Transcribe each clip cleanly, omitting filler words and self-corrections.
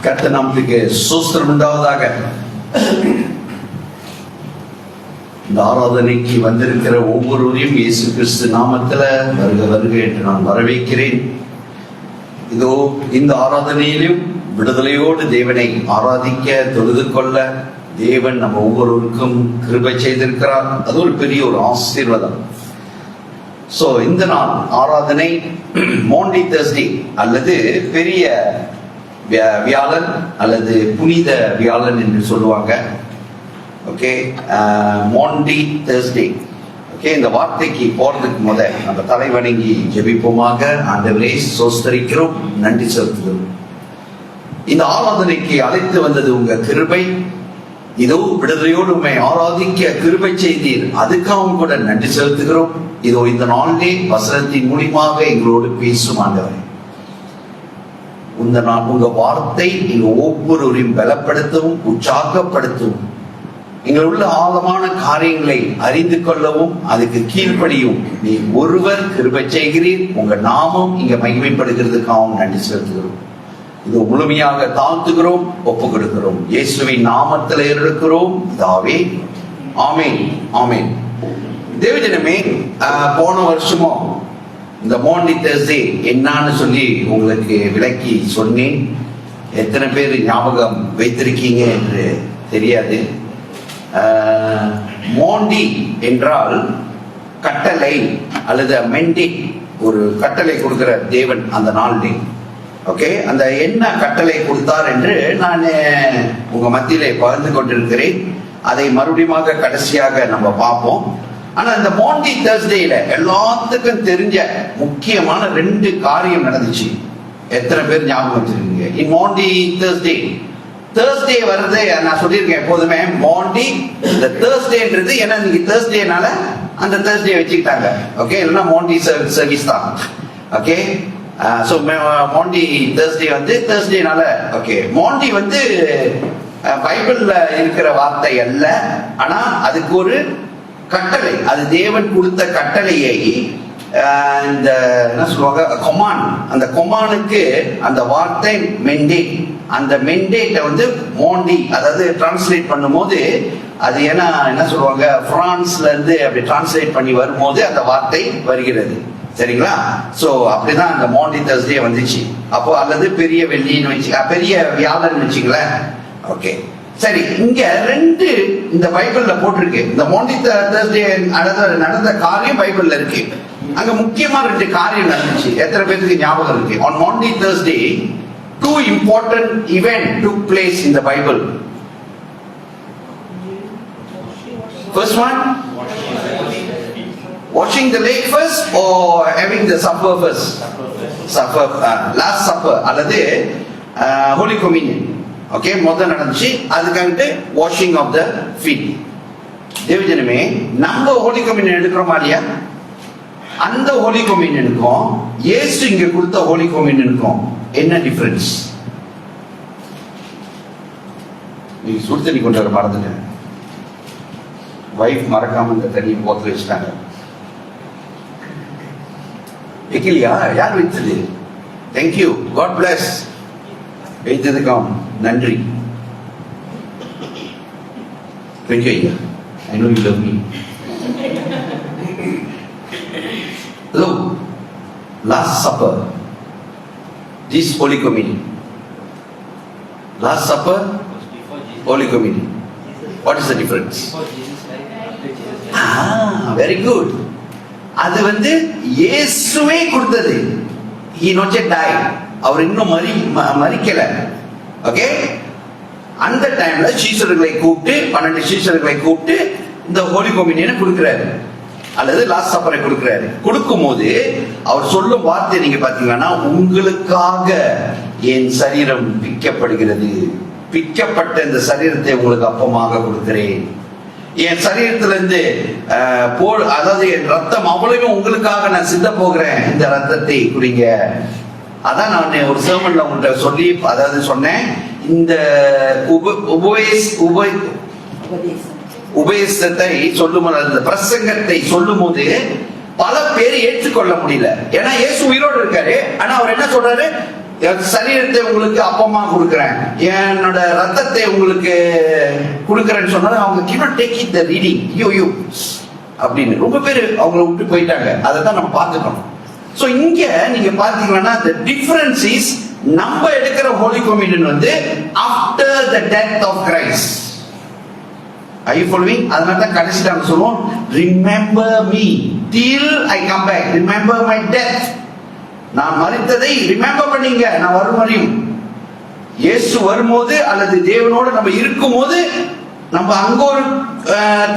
கர்த்தர் நாமத்துக்கு ஸ்தோத்திரம் உண்டாவதாக. இந்த ஆராதனைக்கு வந்திருக்கிற ஒவ்வொருவரையும் இயேசு கிறிஸ்து நாமத்துல வருக வருக என்று நான் வரவேற்கிறேன். இதோ இந்த ஆராதனையிலும் விடுதலையோடு தேவனை ஆராதிக்க தொழுது கொள்ள தேவன் நம்ம ஒவ்வொருவருக்கும் கிருபை செய்திருக்கிறார். அது ஒரு பெரிய ஒரு ஆசீர்வாதம். சோ இந்த நாள் ஆராதனை மாண்டி தர்ஸ்டே அல்லது பெரிய வியாழன் அல்லது புனித வியாழன் என்று சொல்லுவாங்க. Okay, Mandi Thursday. ஓகே, இந்த வார்த்தைக்கு போறதுக்கு முதல் நம்ம தலை வணங்கி ஜெபிப்போமாக. ஆண்டவரே ஸ்தோத்திரிக்கிறோம், நன்றி செலுத்துகிறோம். இந்த ஆராதனைக்கு அழைத்து வந்தது உங்க கிருபை. இதோ விடுதலையோடு உண்மை ஆராதிக்க கிருபை செய்தீர், அதுக்காகவும் கூட நன்றி செலுத்துகிறோம். இதோ இந்த நாளிலே வசனத்தின் மூலமாக எங்களோடு பேசும் ஆண்டவரே. உங்க வார்த்தை எங்க ஒவ்வொருவரையும் பலப்படுத்தவும் உற்சாகப்படுத்தவும், எங்கள் உள்ள ஆழமான காரியங்களை அறிந்து கொள்ளவும் அதுக்கு கீழ்ப்படியும் நீ ஒருவர் கிருபை செய்கிறீர். உங்க நாமம் இங்க மகிமைப்படுகிறதுக்காகவும் நன்றி செலுத்துகிறோம். இது முழுமையாக தாழ்த்துகிறோம், ஒப்பு கொடுக்கிறோம். இயேசுவின் நாமத்தில் இருக்கிறோம் தாவே, ஆமேன் ஆமேன். தேவஜனமே, போன வருஷமும் இந்த மாண்டி தர்ஸ்டே என்னன்னு சொல்லி உங்களுக்கு விளக்கி சொன்னேன். எத்தனை பேர் ஞாபகம் வைத்திருக்கீங்க என்று தெரியாது. மாண்டி என்றால் கட்டளை அல்லது மெண்டேட், ஒரு கட்டளை கொடுக்கிற தேவன் அந்த நாளிலே. ஓகே, அந்த என்ன கட்டளை கொடுத்தார் என்று நான் உங்க மத்தியிலே பகிர்ந்து கொண்டிருக்கிறேன். அதை மறுபடியும் கடைசியாக நம்ம பார்ப்போம். ஆனா இந்த மாண்டி தர்ஸ்டேல எல்லாத்துக்கும் தெரிஞ்ச முக்கியமான 2 காரியம் நடந்துச்சு. எத்தனை பேர் ஞாபகம் வச்சிருக்கீங்க? இன் மாண்டி தேர்ஸ்டே வருது. நான் சொல்லியிருக்கேன் எப்போதுமே மாண்டி இந்த தேர்ஸ்டேன்றது ஏன்னா இன்னைக்கு தேர்ஸ்டேனால அந்த தேர்ஸ்டே வச்சுக்கிட்டாங்க. ஓகே, இல்லைன்னா மாண்டி சர்வீஸ் தான். ஓகே, ஸோ மாண்டி தேர்ஸ்டே வந்து தேர்ஸ்டேனால. ஓகே, மாண்டி வந்து பைபிள்ல இருக்கிற வார்த்தை அல்ல, ஆனா அதுக்கு ஒரு கட்டளை. அது தேவன் கொடுத்த கட்டளையை இந்த என்ன சொல்லுவாங்க, கொமான். அந்த கொமானுக்கு அந்த வார்த்தை மெண்டேட். அந்த மெண்டேட்டை வந்து மாண்டி, அதாவது டிரான்ஸ்லேட் பண்ணும்போது அது என்ன சொல்லுவாங்க, பிரான்ஸ்ல இருந்து அப்படி டிரான்ஸ்லேட் பண்ணி வரும்போது அந்த வார்த்தை வருகிறது. சரிங்களா? சோ அப்படிதான் அந்த மாண்டி தர்ஸ்டே வந்துச்சு. அப்போ அல்லது பெரிய வெள்ளின்னு வச்சு, பெரிய வியாழன் வச்சுங்களேன். ஓகே, சரி. இங்க 2 இந்த பைபிள்ல போட்டிருக்கு. இந்த மாண்டி தர்ஸ்டே நடந்த காரியம் பைபிள்ல இருக்கு. அங்க முக்கியமா 2 காரியம் நடந்துச்சு. எத்தனை பேருக்கு ஞாபகம் இருக்கு? On Maundy Thursday 2 important events took place in the Bible. First one, washing the lake first or having the supper first? Supper, last supper அல்லது holy communion. ஓகே, முதல்ல நடந்துச்சு. அதுக்காக வாஷிங் ஆஃப் த ஃபீட். தேவஜனமே, நம்ம Holi communion எடுக்கிறோமா இல்லையா? அந்த ஹோலி கம்யூனியனுக்கும் இயேசு இங்க கொடுத்த ஹோலி கம்யூனியனுக்கும் என்ன டிஃபரன்ஸ்? நீங்க சுடு தண்ணி கொண்டு வர மறந்துட்டேன். வைஃப் மறக்காம இந்த தண்ணியை போத்து வச்சுட்டாங்க. வைக்கலையா? யார் வைத்தது? Thank you, God plus. வைத்ததுக்காம் நன்றி. தேங்க்யூ ஐயா, I know you love me. Look, last supper, this holy communion. Last supper, holy communion. What is the difference? Very good. அது வந்து இயேசுவே கொடுத்தது. He not yet died. அவர் இன்னும் மரிக்கல. ஓகே, அந்த டைம்ல சீஷர்களை கூப்பிட்டு 12 சீஷர்களை கூப்பிட்டு இந்த ஹோலி கம்யூனியனை கொடுக்கிறாரு, அல்லது லாஸ்ட் சப்பரை கொடுக்கிறாரு. கொடுக்கும் போது அவர் சொல்லும் வார்த்தை நீங்க பாத்தீங்கன்னா, உங்களுக்காக என் சரீரம் பிக்கப்படுகிறது, பிக்கப்பட்ட இந்த சரீரத்தை உங்களுக்கு அப்பமாக கொடுக்கிறேன். என் சரீரத்திலிருந்து அதாவது என் ரத்தம் அவ்வளவு உங்களுக்காக நான் சிந்த போகிறேன், இந்த ரத்தத்தை குடிங்க. அதான் நான் ஒரு சர்மன்ல உங்கள்கிட்ட சொல்லி அதாவது சொன்னேன், இந்த உபதேசத்தை சொல்லும் அந்த பிரசங்கத்தை சொல்லும் போது பல பேர் ஏற்றுக்கொள்ள முடியல. ஏன்னா இயேசு உயிரோடு இருக்காரு. ஆனா அவர் என்ன சொல்றாரு? என் சரீரத்தை உங்களுக்கு அப்பமா கொடுக்குறேன், என்னோட ரத்தத்தை உங்களுக்கு கொடுக்குறேன்னு சொன்னாலும் அவங்க cannot take it the reading you அப்படின்னு ரொம்ப பேர் அவங்கள விட்டு போயிட்டாங்க. அதை தான் நம்ம பார்த்துக்கணும். ஸோ இங்க நீங்க பார்த்தீங்கன்னா the difference is நம்ம எடுக்கிற ஹோலி கம்யூனியன் வந்து after the death of Christ. Are you following? அதனால தான் கடைசி நாம சொல்லுவோம் remember me till I come back, remember my death. நான் மரித்ததை ரிமெம்பர் பண்ணீங்க, நான் வரும் வரையும். இயேசு வரும்போது அல்லது தேவனோட நம்ம இருக்கும்போது நம்ம அங்க ஒரு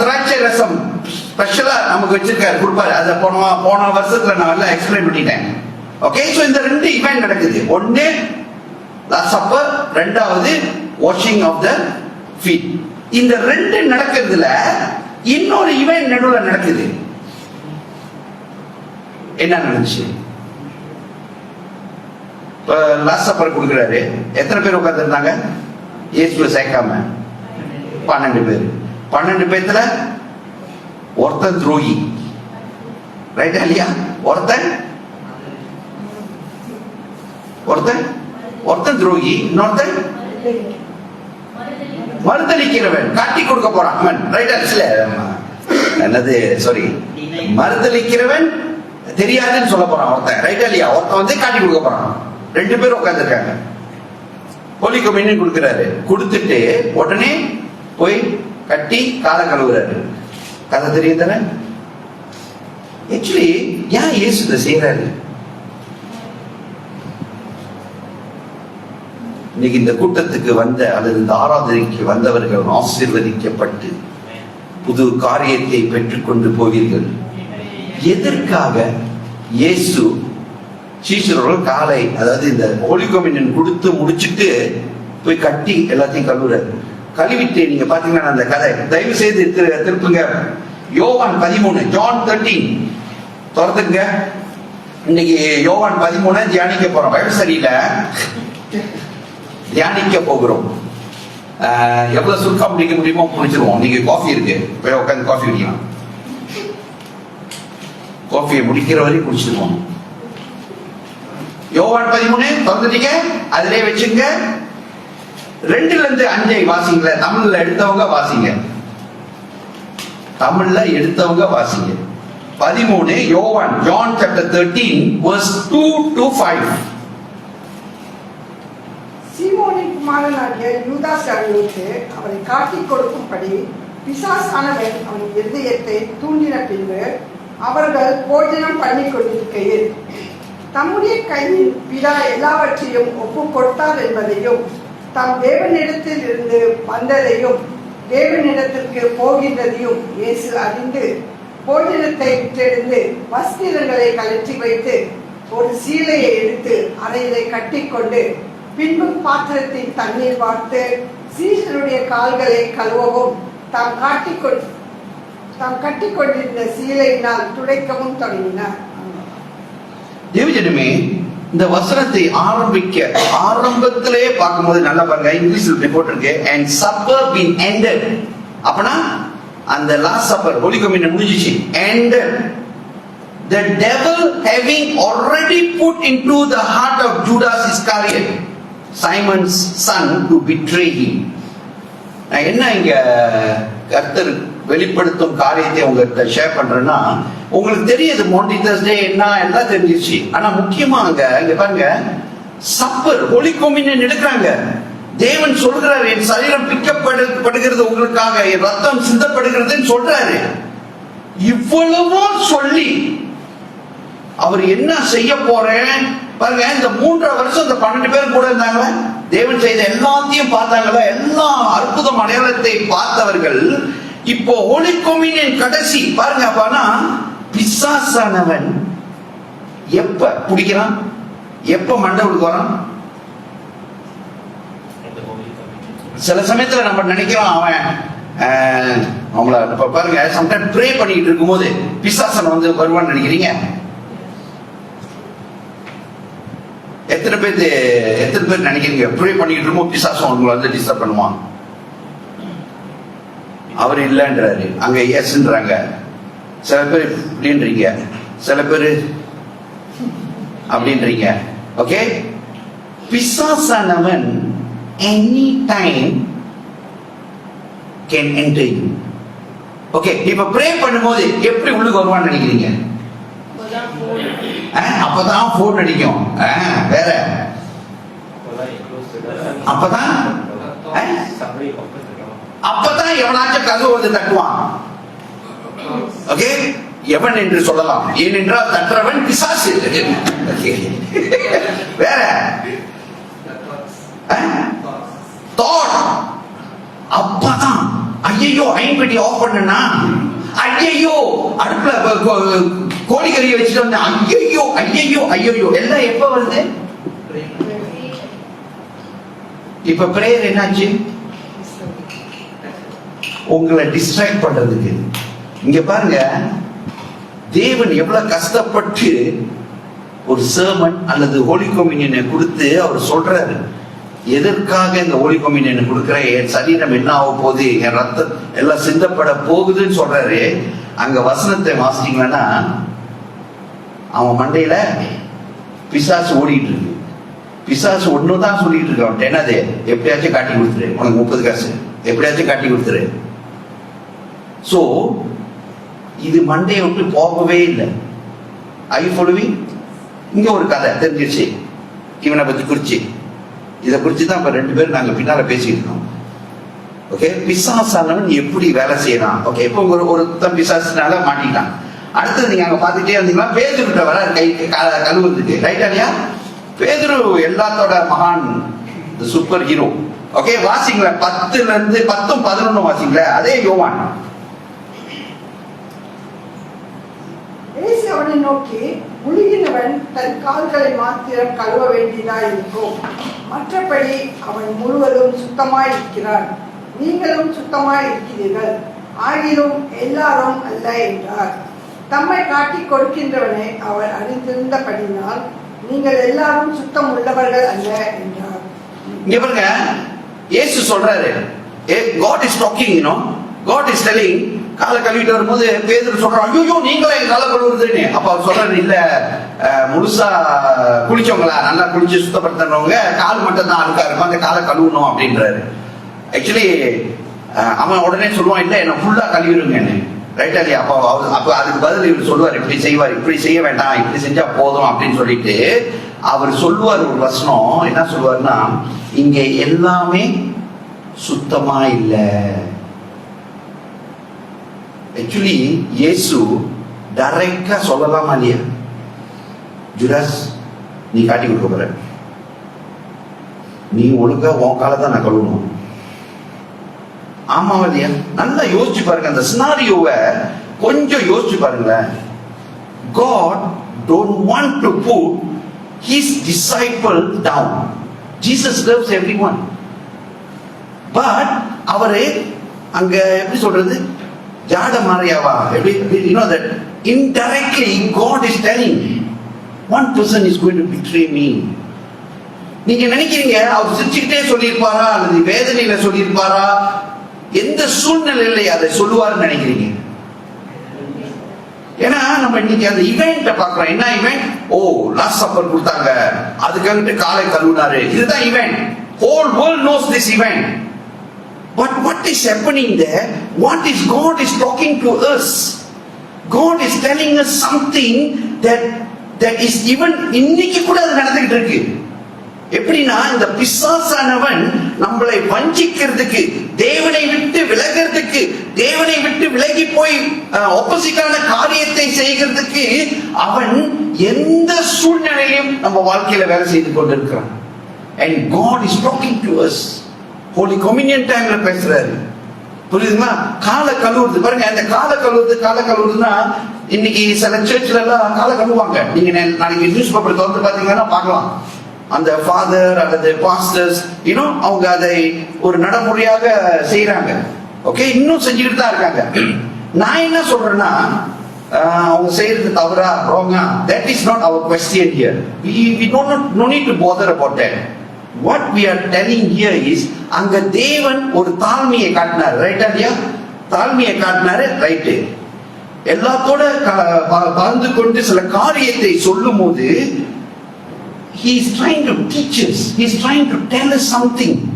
திராட்சை ரசம் ஸ்பெஷலா நமக்கு வச்சிருக்காரு, கொடுப்பாரு. அதை போன வருஷத்துல நான் எல்லாம் எக்ஸ்பிளைன் பண்ணிட்டேன். ஓகே, சோ இந்த ரெண்டு இவெண்ட் நடக்குது. ஒன்னு லாஸ்ட் சப்பர், ரெண்டாவது வாஷிங் ஆஃப் த ஃபீட். இந்த ரெண்டு நடக்கிறதுல இன்னொரு இவெண்ட் நடுவில் நடக்குது. என்ன நடந்துச்சு? லாஸ்ட் சப்பர் கொடுக்குறாரு. எத்தனை பேர் உட்கார்ந்து இருந்தாங்க? இயேசுவை சேர்க்காம 12 பேர். 12 பேர்த்துல ஒருத்தன் துரோகி, ரைட்டா இல்லையா? ஒருத்தன் துரோகி, இன்னொருத்தன் மறுதளிக்கிறவன், காட்டி கொடுக்க போறான். ரைட்டா இல்ல? என்னது, சாரி, மறுதளிக்கிறவன் தெரியாதுன்னு சொல்ல போறான் ஒருத்தன், ரைட்டா இல்லையா? ஒருத்தன் வந்து காட்டி கொடுக்க போறான். 2 பேர் உட்கார்ந்துருக்காங்க. ஹோலி கம்யூனியன் கொடுக்கிறாரு. கொடுத்துட்டு உடனே போய் கட்டி காலை கழுவுறாரு. கதை தெரியும் தானே? ஆக்சுவலி ஏன் இயேசு இதை செய்யறாரு? இன்னைக்கு இந்த கூட்டத்துக்கு வந்த அல்லது இந்த ஆராதனைக்கு வந்தவர்கள் ஆசீர்வதிக்கப்பட்டு புது காரியத்தை பெற்றுக்கொண்டு போவீர்கள். எதற்காக இயேசு சீஷர்கள் காலை, அதாவது இந்த ஹோலி கம்யூனியன் கொடுத்து முடிச்சுட்டு போய் கட்டி எல்லாத்தையும் கழுவுறாரு. கழுவிட்டு நீங்க பாத்தீங்கன்னா அந்த கதை தயவு செய்து திருப்புங்க. யோவான் 13, John 13 திறந்துங்க. இன்னைக்கு யோவான் 13 தியானிக்க போறோம். பைபிள் ஸ்டடியில தியானிக்க போகிறோம். எவ்வளவு சுருக்கம் முடிக்க முடியுமோ முடிச்சிருவோம். நீங்க காஃபி இருக்கு, போய் உட்காந்து காஃபி குடிக்கலாம். காஃபியை முடிக்கிற வரைக்கும் குடிச்சிருவோம். யோவான் 13 திறந்துட்டீங்க, அதிலே வச்சுங்க. 2-5 வாசிங்கள. தமிழ்ல எடுத்தவங்க வாசிங்க. 13 யோவான், John chapter 13 verse 2 to 5. சீமோனின் குமாரனாகிய யூதாஸ் அடியோருக்கு அவரை காட்டிக் கொடுக்கும்படி பிசாசானவன் அவன் இருதயத்தை தூண்டின பின்பு அவர்கள் போஜனம் பண்ணி கொண்டிருக்கையில் தம்முடைய கையில் பிதா எல்லாவற்றையும் ஒப்பு கொடுத்தார் என்பதையும் தாம் தேவனிடத்தில் இருந்து வந்ததையும் தேவனிடத்திற்கு போகின்றதையும் இயேசு அறிந்து போஜனத்தை விட்டெழுந்து வஸ்திரங்களை கழற்றி வைத்து ஒரு சீலையை எடுத்து அறையிலே கட்டிக்கொண்டு பின்பு பாத்திரத்தின் தண்ணீர் வார்த்து சீஷருடைய கால்களை கழுவவும் தாம் கட்டிக்கொண்டிருந்த சீலையினால் துடைக்கவும் தொடங்கினார். தேவஜனமே, இந்த வசனத்தை ஆரம்பத்திலே பார்க்கும்போது நல்லா பாருங்க. இங்கிலீஷ்ல போட்டிருக்கு and supper been ended. அப்பனா அந்த லாஸ்ட் சப்பர் ஹோலி கம்யூனியன் முடிஞ்சிச்சு. ended, the devil having already put into the heart of Judas Iscariot, Simon's son, to betray him. நான் என்ன இங்க கர்த்தர் வெளிப்படுத்தும் காரியத்தை உங்ககிட்ட ஷேர் பண்றேன்னா, உங்களுக்கு தெரியுது மோண்டி தர்ஸ்டே என்ன எல்லாம் தெரிஞ்சிருச்சு. ஆனா முக்கியமா இங்க பாருங்க, சப்பர் ஹோலி கம்யூனியன் எடுக்கிறாங்க. தேவன் சொல்கிறார், என் சரீரம் பிக்கப்படுகிறது உங்களுக்காக, என் ரத்தம் சிந்தப்படுகிறதுன்னு சொல்றாரு. இவ்வளவோ சொல்லி அவர் என்ன செய்ய போறேன் பாருங்க. இந்த 3.5 வருஷம் இந்த 12 பேர் கூட இருந்தாங்க. தேவன் செய்த எல்லாத்தையும் பார்த்தாங்களா? எல்லா அற்புதம் அடையாளத்தை பார்த்தவர்கள் இப்போ ஹோலி கம்யூனியன் கடைசி பாருங்க. அப்பனா பிசாசானவன் எப்ப பிடிக்கிறான், எப்ப மண்டபத்துக்கு வரான்? சில சமயத்துல நம்ம நினைக்கிறோம் அவங்கள பாருங்க, சம்டைம் ப்ரே பண்ணிட்டு இருக்கும் போது பிசாசன் வந்து வருவான்னு நினைக்கிறீங்க. எத்தனை பேர் நினைக்கிறீங்க ப்ரே பண்ணிட்டு இருக்கும் பிசாசம் உங்களை வந்து டிஸ்டர்ப் பண்ணுவான்? அவர் இல்லைன்றாரு, அங்க எஸ்ன்றாங்க. சில பேர் இப்படின்றீங்க, சில பேர் அப்படின்றீங்க. ஓகே, பிசாசானவன் any time can enter you. Okay, இப்ப ப்ரே பண்ணும்போது எப்படி உள்ளுக்கு வருவான்னு நினைக்கிறீங்க? அப்பதான் போன் அடிக்கும். வேற அப்பதான் எவனாச்சும் கதவு வந்து தட்டுவான். ஓகே, எவன் என்று சொல்லலாம், ஏனென்றால் தட்டுறவன் பிசாசு. வேற தாட். அப்பதான் ஐயோ ஐம்படி ஆஃப் பண்ணனா, ஐயோ அடுப்புல கோழிக்கறியை வச்சுட்டு வந்தேன், ஐயோ ஐயோ ஐயோ எல்லாம் எப்ப வருது? இப்ப பிரேயர் என்னாச்சு? உங்களை டிஸ்ட்ராக்ட் பண்றதுக்கு. இங்க பாருங்க, தேவன் எவ்வளவு கஷ்டப்பட்டு ஒரு சர்மன் அல்லது ஹோலி கம்யூனியனை கொடுத்து அவர் சொல்றாரு, எதற்காக இந்த ஹோலி கம்யூனியனை கொடுக்கிறேன், என் சரீரம் என்ன ஆக போகுது, என் ரத்தம் எல்லாம் சிந்தப்பட போகுதுன்னு சொல்றாரு. அங்க வசனத்தை வாசிச்சீங்கன்னா அவன் மண்டையில பிசாசு ஓடிட்டு இருக்கு. பிசாசு ஒண்ணுதான் சொல்லிட்டு இருக்கு அவன், என்னது, எப்படியாச்சும் காட்டி கொடுத்துரு, உனக்கு 30 காசு எப்படியாச்சும் காட்டி கொடுத்துரு. சோ இது மண்டையை விட்டு போகவே இல்லை. ஐ ஃபாலோவிங்? இங்க ஒரு கதை தெரிஞ்சிருச்சு இவனை பத்தி குறிச்சு. இதை குறிச்சு தான் இப்ப 2 பேரும் நாங்க பின்னால பேசிட்டு இருக்கோம். ஓகே, பிசாசானவன் எப்படி வேலை செய்யறான். ஓகே, இப்போ ஒருத்தன் பிசாசுனால மாட்டிட்டான். அடுத்தது நீங்க அங்க பாத்துட்டே இருந்தீங்களா, பேதுருட்ட வர கை கழுவுறதுக்கு, ரைட்டா இல்லையா? பேதுரு எல்லாத்தோட மகான், சூப்பர் ஹீரோ. ஓகே, வாசிங்களேன் 10ல இருந்து 10, 11 வாசிங்களேன். அதே யோவான். இயேசு அவனை நோக்கி, முழுகினவன் தன் கால்களை மாத்திரம் கழுவ வேண்டியதா இருக்கும், மற்றபடி அவன் முழுவதும் சுத்தமாய் இருக்கிறான். நீங்களும் சுத்தமாய் இருக்கிறீர்கள், ஆகிலும் எல்லாரும் அல்ல என்றார். தம்மை காட்டிக் கொடுக்கின்றவனை அவர் அறிந்திருந்தபடினால் நீங்கள் எல்லாரும் சுத்தம் உள்ளவர்கள் அல்ல என்றார். இங்க பாருங்க, இயேசு சொல்றாரு, God is talking, you know, God is telling. காலை கழுவிட்டு வரும்போது பேதுரு சொல்றான், ஐயோ நீங்களே காலை கழுவுறதுன்னு. அப்ப அவர் சொல்றாரு, இல்ல முழுசா குளிச்சவங்களா, நல்லா குளிச்சு சுத்தப்படுத்தினவங்க கால் மட்டும் தான் அழுக்கா இருக்கும், அந்த காலை கழுவணும் அப்படின்றாரு. ஆக்சுவலி அவன் உடனே சொல்லுவான், இல்ல என்ன ஃபுல்லா கழுவிடுங்க, ரைட்டா இல்லையா? அப்ப அதுக்கு பதில் இவர் சொல்லுவார், இப்படி செய்வார், இப்படி செய்ய வேண்டாம், இப்படி செஞ்சா போதும் அப்படின்னு சொல்லிட்டு அவர் சொல்லுவார் ஒரு வசனம். என்ன சொல்லுவார்னா, இங்க எல்லாமே சுத்தமா இல்ல. ஆக்சுவலி இயேசு டைரக்டா சொல்லலாமா இல்லையா, ஜூடாஸ் நீ காட்டி கொடுக்க போற, நீ ஒழுங்கா உன் காலை தான் நான் கழுவணும். ஆமா இல்லையா? நல்லா யோசிச்சு பாருங்க, அந்த சினாரியோவை கொஞ்சம் யோசிச்சு பாருங்களேன். God don't want to put his disciple down. Jesus loves everyone. But அவரே அங்க எப்படி சொல்றது, ஜாட மாரியாவா, எப்படி, you know that indirectly God is telling one person is going to betray me. நீங்க நினைக்கிறீங்க அவர் சிரிச்சுக்கிட்டே சொல்லியிருப்பாரா அல்லது வேதனையில சொல்லியிருப்பாரா, எந்த சூழ்நிலையில அதை சொல்லுவாருன்னு நினைக்கிறீங்க? ஏன்னா நம்ம இன்னைக்கு அந்த இவெண்ட்டை பார்க்கிறோம். என்ன இவெண்ட்? ஓ, லாஸ்ட் சப்பர் கொடுத்தாங்க, அதுக்காக காலை கழுவினாரு, இதுதான் event. Whole world knows this event. But what is happening there? What is God is talking to us? God is telling us something that is even இன்னைக்கு கூட அது நடந்துகிட்டு இருக்கு. எப்படின்னா, இந்த பிசாசானவன் நம்மளை வஞ்சிக்கிறதுக்கு, தேவனை விட்டு விலகிறதுக்கு, தேவனை விட்டு விலகி போய் ஆப்போசிட்டான காரியத்தை செய்கிறதுக்கு அவன் எந்த சூழ்நிலையிலும் நம்ம வாழ்க்கையில வேலை செய்து கொண்டிருக்கிறான். And God is talking to us. Holy Communion timeல பேசுறாரு, புரியுதுங்களா? காலை கழுவுறது பாருங்க, அந்த காலை கழுவுறதுன்னா இன்னைக்கு சில சர்ச்ல எல்லாம் காலை கழுவுவாங்க. நீங்க நாளைக்கு நியூஸ் பேப்பர் திறந்து பாத்தீங்கன்னா பார்க்கலாம். அந்த ஃபாதர் அல்லது பாஸ்டர்ஸ் அவங்க அதை ஒரு நடைமுறையாக செய்யறாங்க. ஓகே, இன்னும் செஞ்சுக்கிட்டு தான் இருக்காங்க. நான் என்ன சொல்றேன்னா, அவங்க செய்யறது தவறா wrong-ஆ, that is not our question here. We no need to bother about that. What we are telling here is, அங்க தேவன் ஒரு தாழ்மையை காட்டினார், ரைட்டா இல்லையா? தாழ்மையை காட்டினாரு, ரைட்டு. எல்லாத்தோட கலந்து கொண்டு சில காரியத்தை சொல்லும் போது he is trying to teach us. He is trying to tell us something.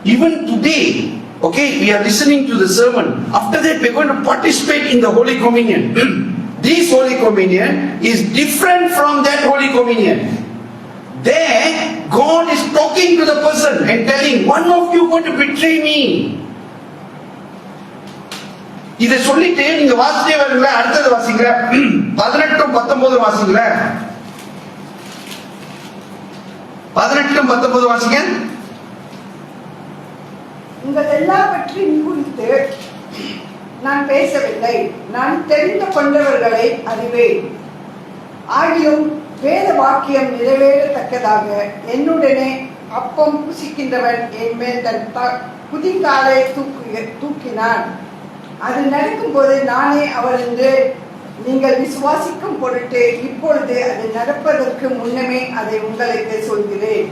Even today, okay, we are listening to the sermon. After that, we are going to participate in the Holy Communion. This Holy Communion is different from that Holy Communion. There, God is talking to the person and telling, one of you going to betray me. இதை சொல்லிட்டு நீங்க வாசிட்டே வரீங்களா? அடுத்தது வாசிங்க. 18-19 வாசிங்க. 18-19 வாசிங்க. உங்கள் எல்லாவற்றையும் குறித்து நான் பேசவில்லை, நான் தெரிந்து கொண்டவர்களை அறிவேன். ஆகிலும் வேத வாக்கியம் நிறைவேறத்தக்கதாக என்னுடனே அப்பம் புசிக்கின்றவன் என் மேல் தன் குதிங்காலை தூக்கினான். அது நடக்கும்போது நானே அவர் என்று நீங்கள் விசுவாசிக்கும் பொருட்டு இப்பொழுது அது நடப்பதற்கு முன்னமே அதை உங்களுக்கு சொல்கிறேன்.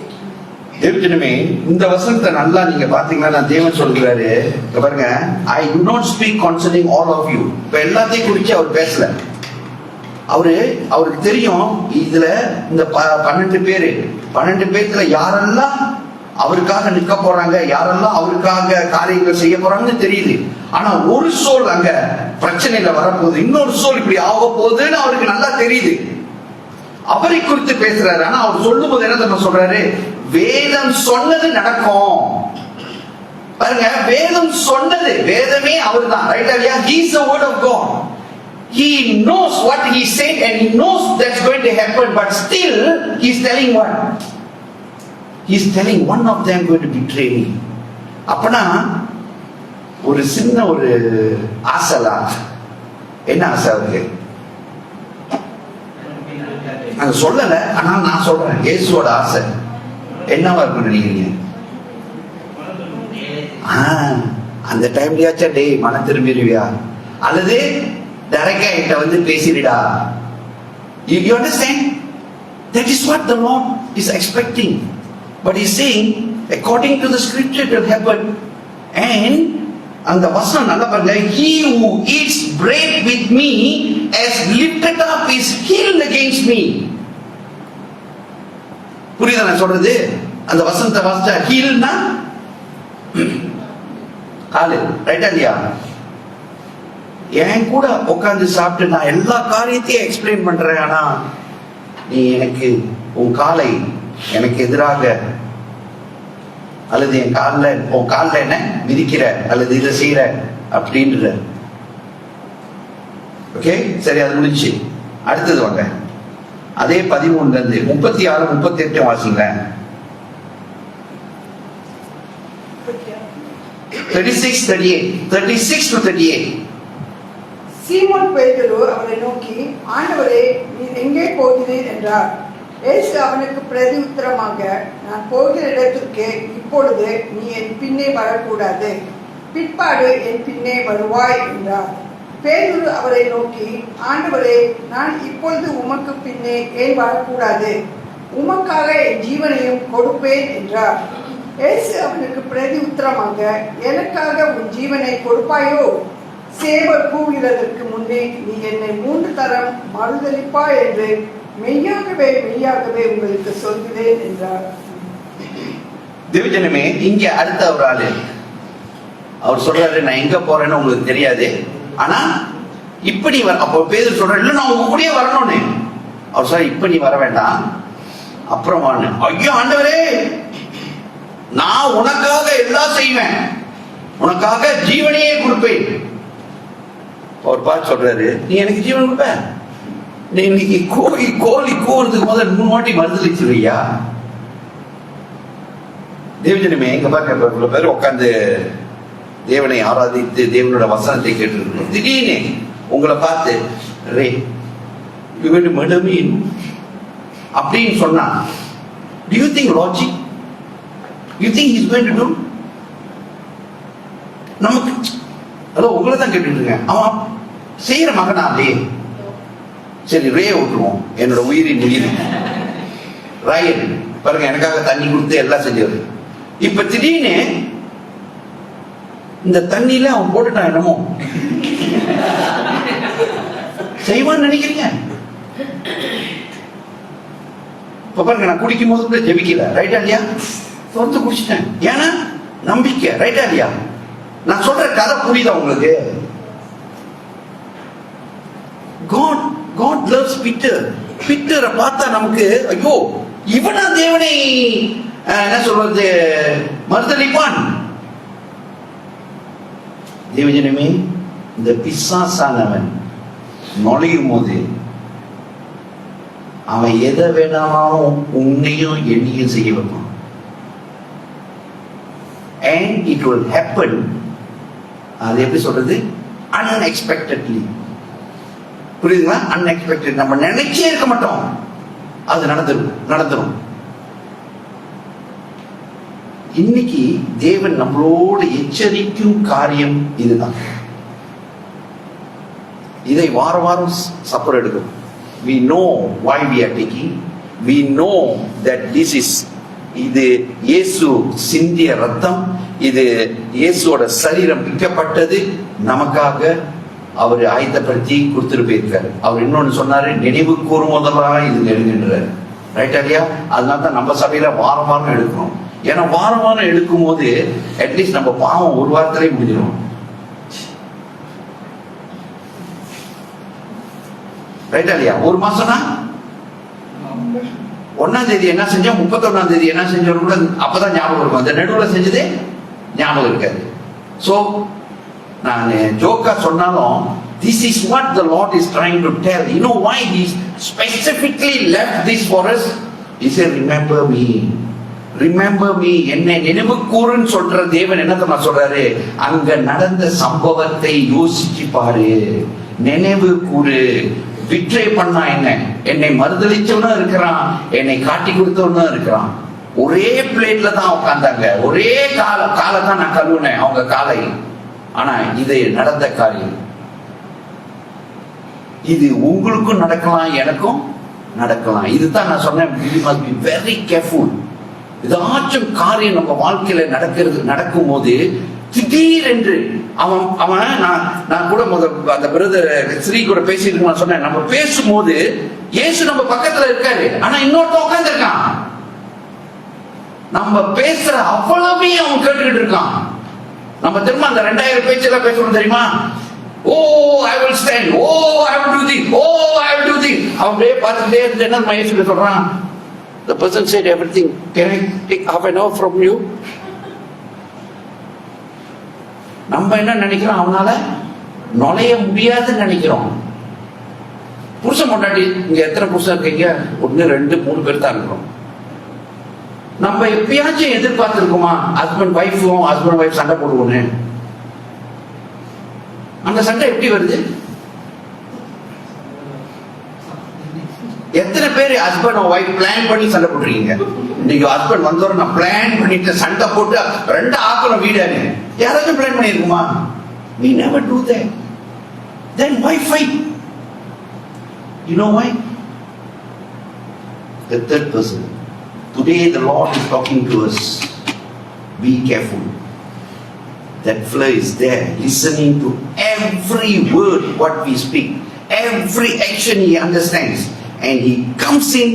தேவஜனமே, இந்த வசனத்தை நல்லா நீங்க பாத்தீங்கன்னா தேவன் சொல்கிறாரு, பாருங்க, I do not speak concerning all of you. இப்ப எல்லாத்தையும் குறிச்சு அவர் பேசல. அவருக்கு தெரியும் இதுல இந்த 12 பேர்ல யாரெல்லாம் அவருக்காக நிக்க போறாங்க, யாரெல்லாம் அவருக்காக காரியங்கள் செய்ய போறாங்கன்னு தெரியுது. ஆனா ஒரு சோல் அங்க பிரச்சனையில வரப்போகுது, இன்னொரு சோல் இப்படி ஆக போகுதுன்னு அவருக்கு நல்லா தெரியுது. அவரை குறித்து பேசுறாரு. ஆனா அவர் சொல்லும் போது என்ன நம்ம சொல்றாரு? வேதம் சொன்னது நடக்கும். பாருங்க, வேதம் சொன்னது, வேதமே அவர் தான். ரைட் இல்லையா? He is the word of God. He knows what he said and he knows that's going to happen, but still he is telling what? He is telling one of them going to betray me. அப்பனா ஒரு சின்ன ஒரு ஆசைலாம். என்ன ஆசை அவருக்கு? அங்க சொல்லல, ஆனா நான் சொல்றேன். இயேசுவோட ஆசை என்னவா இருக்குன்னு நினைக்கிறீங்க? அந்த டைம்லயாச்சும் டே மனம் திரும்பிடுவியா, அல்லது டைரக்டா என்கிட்ட வந்து பேசிடுடா. You understand? That is what the Lord is expecting. But he is saying, according to the scripture it will happen. And அந்த வசனம் நல்லா பாருங்க, he who eats bread with me has lifted up his heel against me. புரியுதா நான் சொல்றது? அந்த வசனத்தை வாசிச்சா ஹீல்னா காலு, ரைட்டா இல்லையா? என் கூட உட்காந்து சாப்பிட்டு நான் எல்லா காரியத்தையும் எக்ஸ்பிளைன் பண்றேன், ஆனா நீ எனக்கு உன் காலை எனக்கு எதிராக அல்லது என் உன் காலில் என்ன மிதிக்கிற அல்லது இதை செய்யற அப்படின்ற. ஓகே, சரி, அது முடிஞ்சு. அடுத்தது வாங்க, அதே 13 36-38 வாசிங்க. 36-38. சீமோன் பேதுரு அவரை நோக்கி, ஆண்டவரே, நீர் எங்கே போகிறீர் என்றார். இயேசு அவனுக்கு பிரதியுத்தரமாக, நான் போகிற இடத்திற்கு இப்பொழுது நீ என் பின்னே வரக்கூடாது, பிற்பாடு என் பின்னே வருவாய் என்றார். பேதுரு அவரை நோக்கி, ஆண்டவரே, நான் இப்பொழுது உமக்கு பின்னே ஏன் வரக்கூடாது? உமக்காக என் ஜீவனையும் கொடுப்பேன் என்றார். இயேசு அவனுக்கு பிரதியுத்தரமாக, எனக்காக உன் ஜீவனை கொடுப்பாயோ? சேவர் கூவுகிறதற்கு முன்னே நீ என்னை 3 தரம் மறுதலிப்பாய் என்று மெய்யாகவே உங்களுக்கு சொல்கிறேன் என்றார். தேவஜனமே, இங்க அடுத்த ஒரு ஆளு அவர் சொல்றாரு, நான் எங்க போறேன்னு உங்களுக்கு தெரியாது, ஆனா இப்படி அப்போ பேதுரு சொல்றாரு, இல்ல நான் உங்க கூடயே வரணும்னு. அவர் சொல்ற, இப்ப நீ வர வேண்டாம், அப்புறம் வான்னு. ஐயோ ஆண்டவரே, நான் உனக்காக எல்லாம் செய்வேன், உனக்காக ஜீவனையே கொடுப்பேன். அவர் பார்த்து சொல்றாரு, நீ எனக்கு ஜீவன் கொடுப்ப? நீ இன்னைக்கு கோழி கூறதுக்கு முதல்ல 3 வாட்டி மறுதளிச்சிருவியா? தேவஜனமே, எங்க பாருங்க, இவ்வளவு பேர் உட்கார்ந்து தேவனை ஆராதித்து தேவனோட வசனத்தை கேட்டு திடீர்னு உங்களை பார்த்து ரே அப்படின்னு சொன்னா, do you think logic? You think he's going to do? நமக்கு அதோ உங்களை தான் கேட்டுட்டு இருக்கேன். அவன் செய்யற மகனா? அப்படியே சரி, ரே விட்டுருவோம், என்னோட உயிரின் உயிர் ராயன் பாருங்க, எனக்காக தண்ணி கொடுத்து எல்லாம் செஞ்சது. இப்ப திடீர்னு இந்த தண்ணியில அவன் போட்டுட்டான், என்னமோ செய்வான்னு நினைக்கிறீங்க? இப்ப பாருங்க, நான் குடிக்கும் போது கூட ஜெபிக்கல, ரைட்டா இல்லையா? தொடர்ந்து குடிச்சிட்டேன், ஏன்னா நம்பிக்கை, ரைட்டா இல்லையா? நான் சொல்ற கதை புரியுதா உங்களுக்கு? God loves Peter. பீட்டரை பார்த்தா நமக்கு ஐயோ, இவனா தேவனை என்ன சொல்றது மறுதலிப்பான். தேவஜனமே, இந்த பிசாசானவன் நுழையும் போது அவன் எதை வேணாலும் உன்னையும் என்னையும் செய்ய வைப்பான். And it will happen, அது எப்படி சொல்றது, unexpectedly. புரியுதுங்களா? அன்எக்ஸ்பெக்டட். நம்ம நினைச்சே இருக்க மாட்டோம், அது நடந்துரும். இன்னைக்கு தேவன் நம்மளோடு எச்சரிக்கும் காரியம் இதுதான். இதை வாரம் சப்பர் எடுக்கும். We know why we are taking. We know that this is, இது இயேசு சிந்திய ரத்தம், இது இயேசுவோட சரீரம் விற்கப்பட்டது நமக்காக. அவர் ஆயத்தப்படுத்தி கொடுத்துட்டு போயிருக்காரு. அவர் இன்னொன்னு சொன்னாரு, நினைவு கூறும் முதலாக இது எடுக்கின்றார், ரைட் இல்லையா? அதனால தான் நம்ம சபையில வாரம் எடுக்கிறோம். ஏன்னா வாரம் எடுக்கும் போது அட்லீஸ்ட் நம்ம பாவம் ஒரு வாரத்திலே முடிஞ்சிடும், ரைட் இல்லையா? ஒரு மாசம்னா 1ஆம் தேதி என்ன செஞ்சோம், 31ஆம் தேதி என்ன செஞ்சோம் கூட அப்பதான் ஞாபகம் இருக்கும். அந்த நடுவில் செஞ்சதே ஞாபகம் இருக்காது. சோ நான் ஜோக்கா சொன்னாலும், this is what the Lord is trying to tell. You know why He specifically left this for us? He said, remember me. Remember me. என்னை நினைவு கூறுன்னு சொல்ற தேவன் என்ன தெரியுமா சொல்றாரு? அங்க நடந்த சம்பவத்தை யோசிச்சு பாரு, நினைவு கூறு. விட்ரே பண்ணா என்ன, என்னை மறுதளிச்சவனும் இருக்கிறான், என்னை காட்டி கொடுத்தவனும் இருக்கிறான். ஒரே பிளேட்ல தான் உட்கார்ந்தாங்க, ஒரே காலை தான் நான் கழுவுனேன் அவங்க காலை. ஆனா இது நடந்த காரியம். இது உங்களுக்கும் நடக்கலாம், எனக்கும் நடக்கலாம். இதுதான் நான் சொன்னேன், we must be very careful. ஏதாச்சும் காரியம் நம்ம வாழ்க்கையில நடக்கும் போது திடீரென்று அவன் நான் கூட அந்த பிரதர் ஸ்ரீ கூட பேசிட்டு நான் சொன்னேன், நம்ம பேசும்போது இயேசு நம்ம பக்கத்துல இருக்காரு, ஆனா இன்னொருத்த உட்கார்ந்து இருக்கான். நம்ம பேசுற அவ்வளவே அவன் கேட்டுக்கிட்டு இருக்கான். நம்ம திரும்ப அந்த 2000 பேச்செல்லாம் பேசணும் தெரியுமா? Oh I will stand, oh I will do this, oh I will do this. அவன் அப்படியே பார்த்துட்டே இருந்து என்ன மயசுல சொல்றான், the person said everything, can I take half an hour from you? நம்ம என்ன நினைக்கிறோம், அவனால நுழைய முடியாதுன்னு நினைக்கிறோம். புருஷன் பொண்டாட்டி, இங்க எத்தனை புருஷன் இருக்கீங்க? 1 2 3 பேர் தான் இருக்கிறோம். நம்ம எப்பயாச்சும் எதிர்பார்த்திருக்கோமா ஹஸ்பண்ட் ஒய்ஃப் சண்டை போடுவோன்னு? அந்த சண்டை எப்படி வருது? எத்தனை பேர் ஹஸ்பண்ட் ஒய்ஃப் பிளான் பண்ணி சண்டை போட்டுருக்கீங்க? இன்னைக்கு ஹஸ்பண்ட் வந்தோம், நான் பிளான் பண்ணிட்டு சண்டை போட்டு 2 ஆக்கணும் வீடானு யாராச்சும் plan பண்ணிருக்குமா? We never do that. Then why fight? You know why? The third person. Today the Lord is talking to us. Be careful. That fella is there, listening to every word what we speak, every action he understands, and he comes in,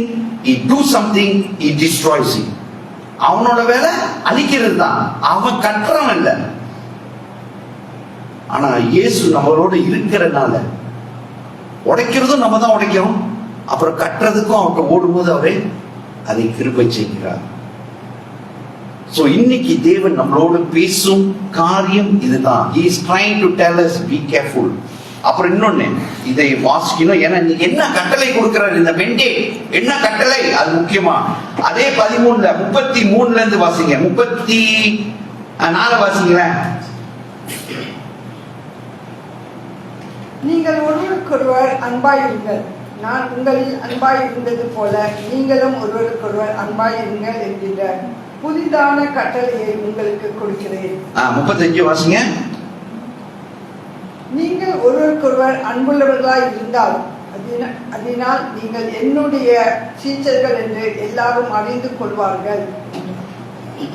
he do something, he destroys it. அவனோட வேலை அழிக்கிறது தான், அவன் கட்டுறவன் இல்லை. ஆனா இயேசு நம்மளோட இருக்கிறனால உடைக்கிறதும் நம்ம தான் உடைக்கிறோம், அப்புறம் கட்டுறதுக்கும் அவர்கிட்ட ஓடும்போது அவரே அதை கிருபை செய்கிறார். சோ இன்னைக்கு தேவன் நம்மளோடு பேசும் காரியம் இதுதான். He is trying to tell us be careful. அப்புறம் இன்னொன்னு இதை வாசிக்கணும், ஏன்னா இன்னைக்கு என்ன கட்டளை கொடுக்கிறார் இந்த மெண்டே, என்ன கட்டளை அது முக்கியமா. அதே 33ல இருந்து வாசிங்க, 34 வாசிங்களேன். நீங்கள் ஒருவருக்கொருவர் அன்பாயிருங்கள், நான் உங்களில் அன்பாயிருந்தது போல நீங்களும் ஒருவருக்கொருவர் அன்பாயிருங்கள் என்கிற புதிதான கட்டளையை உங்களுக்கு கொடுக்கிறேன். 35 வாசிங்க. நீங்கள் ஒருவருக்கொருவர் அன்புள்ளவர்களாய் இருந்தால் அதனால் நீங்கள் என்னுடைய சீஷர்கள் என்று எல்லாரும் அறிந்து கொள்வார்கள்.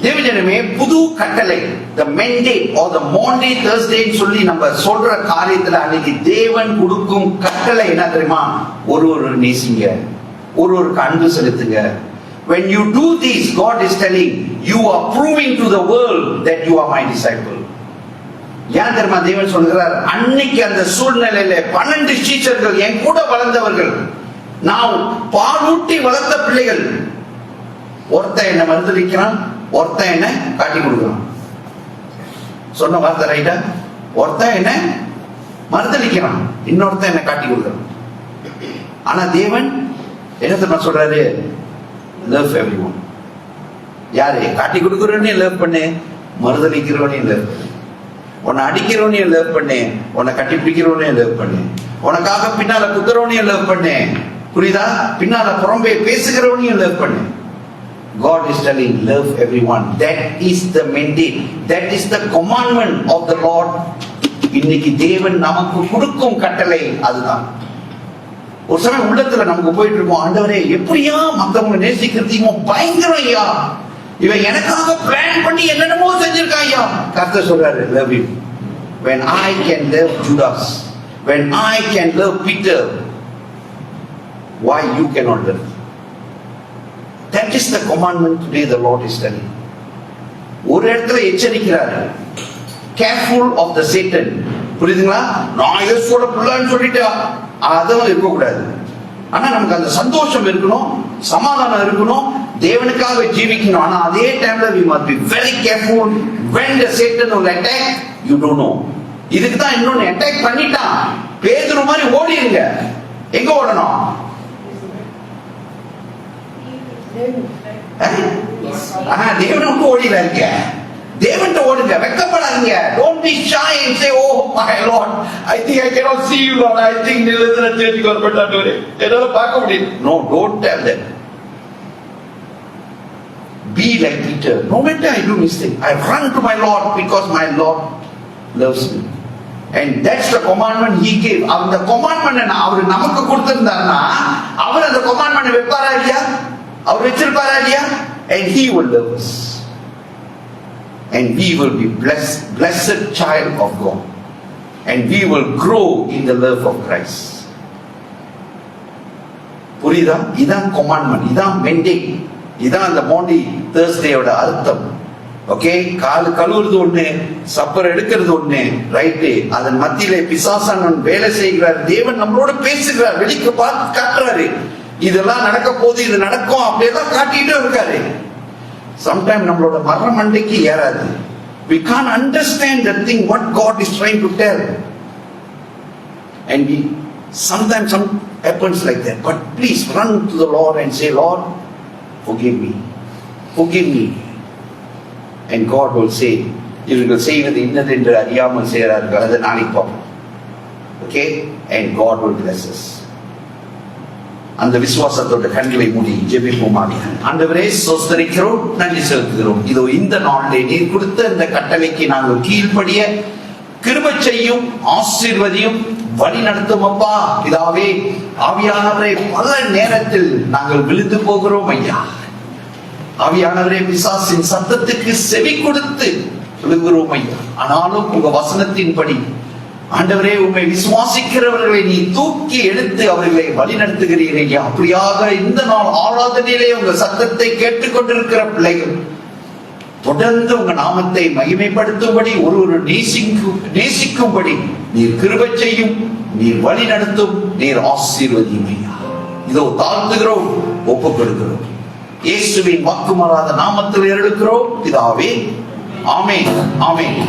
தேவஜனமே, புது கட்டளை, the mandate or the Monday Thursday சொல்லி நம்ம சொல்ற காரியத்துல அன்னைக்கு தேவன் கொடுக்கும் கட்டளை என்ன தெரியுமா? ஒருவர் நேசிங்க, ஒருவருக்கு அன்பு செலுத்துங்க, when you do this, God is telling, you are proving to the world that you are my disciple. ஏன் தெரியுமா தேவன் சொல்கிறார், அன்னைக்கு அந்த சூழ்நிலையில 12 சீஷர்கள் என் கூட வளர்ந்தவர்கள், நான் பாலூட்டி வளர்த்த பிள்ளைகள், ஒருத்தன் என்ன மறுதலிக்கிறான், ஒருத்தன் என்ன காட்டி கொடுக்கிறான். சொன்ன வார்த்தை ரைட்டா? ஒருத்தன் என்ன மறுதலிக்கிறான், இன்னொருத்தன் என்ன காட்டி கொடுக்கிறான். ஆனா தேவன் என்ன தெரியுமா சொல்றாரு, லவ் எவ்ரிஒன். யாரு காட்டி கொடுக்கிறவனையும் லவ் பண்ணு, மறுதலிக்கிறவனையும் லவ் பண்ணு, உன்னை அடிக்கிறவனையும் லவ் பண்ணு, உன்னை கட்டி பிடிக்கிறவனையும் லவ் பண்ணு, உனக்காக பின்னால குத்துறவனையும் லவ் பண்ணு, புரியுதா? பின்னால புறம்பே பேசுகிறவனையும் லவ் பண்ணு. God is telling, love everyone. That is the mandate, that is the commandment of the Lord. இன்னைக்கு தேவன் நமக்கு கொடுக்கும் கட்டளை அதுதான். ஒரு சமயம் உள்ளத்துல நமக்கு போயிட்டு இருக்கோம், ஆண்டவரே எப்படியா மத்தவங்க நேசிக்கிறதையும் பயங்கரம் ஐயா, இவன் எனக்காக பிளான் பண்ணி என்னென்னமோ செஞ்சிருக்கான் ஐயா. கர்த்தர் சொல்றாரு, love him. When I can love Judas, when I can love Peter, why you cannot love? That is the commandment today the Lord is telling. ஒரு இடத்துல எச்சரிக்கிறாரு, careful of the Satan. புரியுதுங்களா? நான் இயேசுவோட பிள்ளைன்னு சொல்லிட்டா அதுவும் இருக்கக்கூடாது. ஆனா நமக்கு அந்த சந்தோஷம் இருக்கணும், சமாதானம் இருக்கணும், தேவனுக்காக ஜீவிக்கணும். ஆனா அதே டைம்ல we must be very careful when the Satan will attack. You don't know. இதுக்கு தான் இன்னொன்னு அட்டாக் பண்ணிட்டான், பேதுரு மாதிரி ஓடிடுங்க. எங்க ஓடணும்? தேவனுக்கு ஓடிடாதீங்க, தேவன்ட்ட ஓடுங்க, வெட்கப்படாதீங்க. Don't be shy and say, oh my Lord, I think I cannot see you Lord, I think நீ எழுதுற சேர்த்துக்கு வரப்பட்டாரு என்னால பார்க்க முடியும். No, don't tell them. Be like Peter. No matter I do mistake, I run to my Lord because my Lord loves me. And that's the commandment he gave. அந்த commandment அவர் நமக்கு கொடுத்திருந்தாருன்னா அவர் அந்த commandment வைப்பாரா இல்லையா? அவர் வச்சிருப்பாரா இல்லையா? And he will love us. And we will be blessed child of God. And we will grow in the love of Christ. புரியுதா? இதான் commandment, இதான் mandate, இதான் அந்த மோண்டி தேர்ஸ்டேயோட அர்த்தம். ஓகே, கால் கழுவுறது ஒண்ணு, சப்பர் எடுக்கிறது ஒண்ணு, ரைட்டு. அதன் மத்தியிலே பிசாசானவன் வேலை செய்கிறார், தேவன் நம்மளோட பேசுகிறார், வெளிக்கு பார்த்து காட்டுறாரு, இதெல்லாம் நடக்க போது, இது நடக்கும், அப்படியெல்லாம் காட்டிட்டு இருக்காரு. சம்டைம் நம்மளோட மரணமண்டைக்கு ஏறாது. We can't understand the thing what God is trying to tell, and we sometimes some happens like that. But please run to the Lord and say, Lord, forgive me, forgive me. And God will say, இவர்கள் செய்வது இன்னது என்று அறியாமல் செய்கிறார்கள், அதை நாளைக்கு பார்ப்போம். Okay, and God will bless us. அந்த விசுவாசத்தோட கண்களை மூடி ஜெபிப்போமாக. ஆண்டவரே, ஸ்தோத்திரிக்கிறோம், நன்றி செலுத்துகிறோம். இதோ இந்த நாளிலே நீர் கொடுத்த இந்த கட்டளைக்கு நாங்கள் கீழ்ப்படிய கிருபை செய்யும், ஆசீர்வதியும், வழி நடத்தும் அப்பா. பிதாவே, ஆவியானவரே, பல நேரத்தில் நாங்கள் விழுந்து போகிறோம் ஐயா. ஆவியானவரே, பிசாசின் சத்தத்துக்கு செவி கொடுத்து விழுகிறோம் ஐயா. ஆனாலும் உங்க வசனத்தின்படி ஆண்டவரே, உம்மை விசுவாசிக்கிறவர்களை நீ தூக்கி எடுத்து அவர்களை வழி நடத்துகிறீர்கள் ஐயா. அப்படியாக இந்த நாள் ஆராதனையிலே உங்க சத்தத்தை கேட்டுக்கொண்டிருக்கிற பிள்ளைகள் தொடர்ந்து உங்க நாமத்தை மகிமைப்படுத்தும்படி, ஒரு நேசிக்கும்படி நீர் கிருபை செய்யும், நீர் வழி நடத்தும், நீர் ஆசீர்வதியும் ஐயா. இதோ தாழ்த்துகிறோம், ஒப்புக் கொடுக்கிறோம். இயேசுவின் வாக்கு மாறாத நாமத்தில் இருக்கிறோம் பிதாவே, ஆமென், ஆமென்.